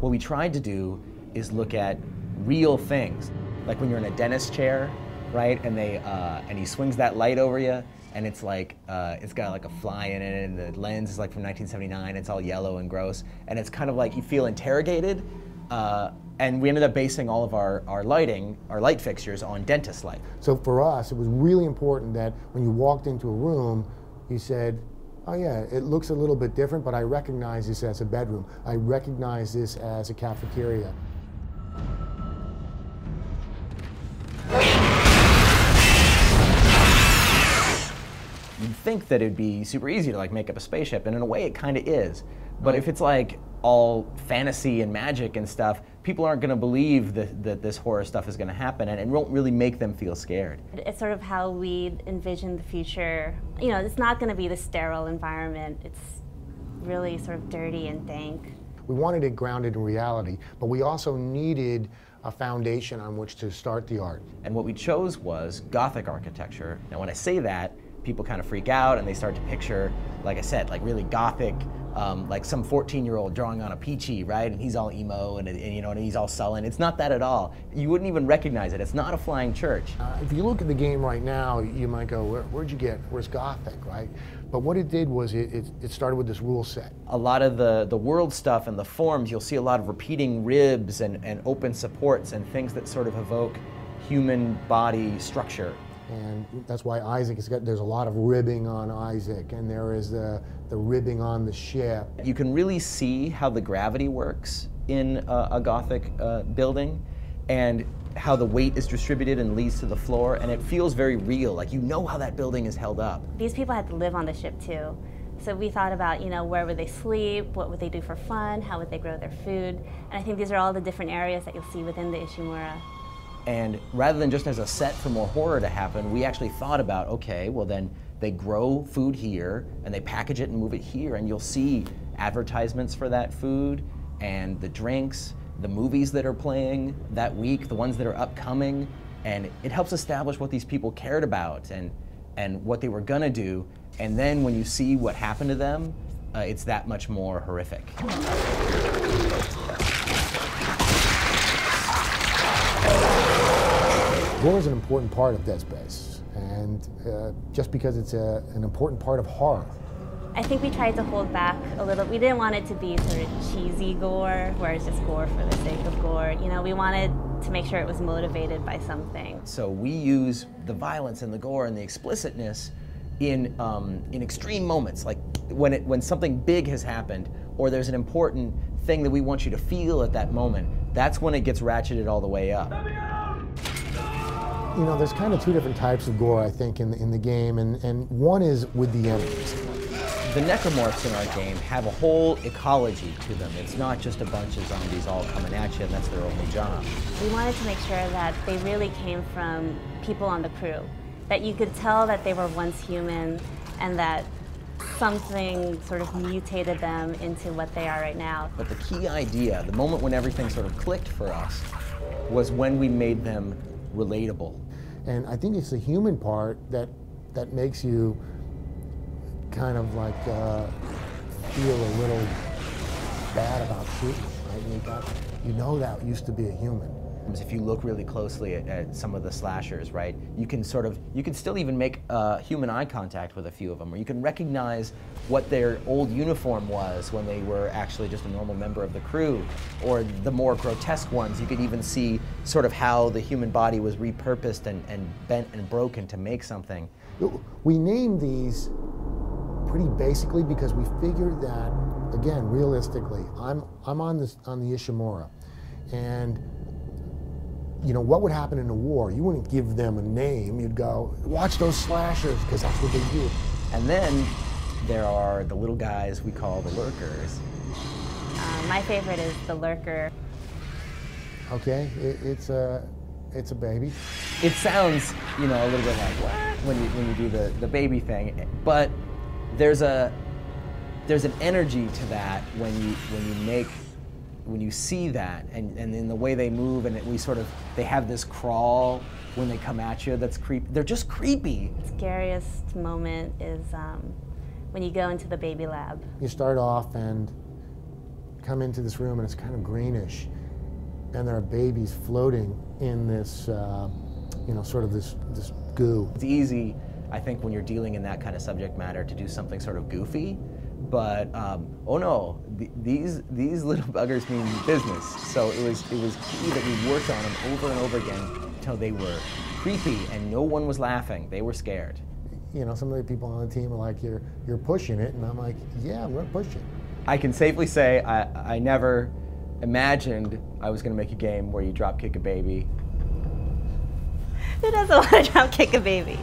what we tried to do is look at real things, like when you're in a dentist chair, right, and he swings that light over you, and it's like, it's got like a fly in it, and the lens is like from 1979, it's all yellow and gross, and it's kind of like you feel interrogated, and we ended up basing all of our light fixtures on dentist light. So for us, it was really important that when you walked into a room, you said, oh yeah, it looks a little bit different, but I recognize this as a bedroom. I recognize this as a cafeteria. You'd think that it'd be super easy to like make up a spaceship, and in a way it kind of is. But if it's like all fantasy and magic and stuff, people aren't going to believe that this horror stuff is going to happen, and it won't really make them feel scared. It's sort of how we envision the future. You know, it's not going to be the sterile environment. It's really sort of dirty and dank. We wanted it grounded in reality, but we also needed a foundation on which to start the art. And what we chose was Gothic architecture. Now when I say that, people kind of freak out and they start to picture, like I said, like really Gothic, like some 14-year-old drawing on a peachy, right? And he's all emo and you know, and he's all sullen. It's not that at all. You wouldn't even recognize it. It's not a flying church. If you look at the game right now, you might go, where'd you get, where's Gothic, right? But what it did was it started with this rule set. A lot of the world stuff and the forms, you'll see a lot of repeating ribs and open supports and things that sort of evoke human body structure. And that's why Isaac has got, there's a lot of ribbing on Isaac, and there is the ribbing on the ship. You can really see how the gravity works in a Gothic building, and how the weight is distributed and leads to the floor, and it feels very real, like you know how that building is held up. These people had to live on the ship too. So we thought about, you know, where would they sleep, what would they do for fun, how would they grow their food, and I think these are all the different areas that you'll see within the Ishimura. And rather than just as a set for more horror to happen, we actually thought about, okay, well then they grow food here and they package it and move it here, and you'll see advertisements for that food and the drinks, the movies that are playing that week, the ones that are upcoming, and it helps establish what these people cared about and what they were gonna do, and then when you see what happened to them, it's that much more horrific. Gore is an important part of Dead Space, and just because it's an important part of horror. I think we tried to hold back a little. We didn't want it to be sort of cheesy gore, where it's just gore for the sake of gore. You know, we wanted to make sure it was motivated by something. So we use the violence and the gore and the explicitness in extreme moments, like when something big has happened, or there's an important thing that we want you to feel at that moment. That's when it gets ratcheted all the way up. You know, there's kind of two different types of gore, I think, in the game, and one is with the enemies. The Necromorphs in our game have a whole ecology to them. It's not just a bunch of zombies all coming at you and that's their only job. We wanted to make sure that they really came from people on the crew, that you could tell that they were once human and that something sort of mutated them into what they are right now. But the key idea, the moment when everything sort of clicked for us, was when we made them relatable. And I think it's the human part that makes you kind of like feel a little bad about shooting, right? You know that used to be a human. If you look really closely at some of the slashers, right, you can still even make human eye contact with a few of them, or you can recognize what their old uniform was when they were actually just a normal member of the crew, or the more grotesque ones, you could even see sort of how the human body was repurposed and bent and broken to make something. We named these pretty basically because we figured that, again, realistically, I'm on the Ishimura, and you know, what would happen in a war? You wouldn't give them a name. You'd go, watch those slashers, because that's what they do. And then there are the little guys we call the lurkers. My favorite is the lurker. Okay, it's a baby. It sounds, you know, a little bit like what when you do the baby thing, but there's an energy to that when you see that, and in the way they move, and they have this crawl when they come at you. That's creepy. They're just creepy. The scariest moment is when you go into the baby lab. You start off and come into this room and it's kind of greenish, and there are babies floating in this, you know, sort of this goo. It's easy, I think, when you're dealing in that kind of subject matter to do something sort of goofy, but oh no, these little buggers mean business. So it was key that we worked on them over and over again until they were creepy and no one was laughing. They were scared. You know, some of the people on the team are like, you're pushing it, and I'm like, yeah, I'm gonna push it. I can safely say I never imagined I was gonna make a game where you drop kick a baby. Who doesn't want to drop kick a baby?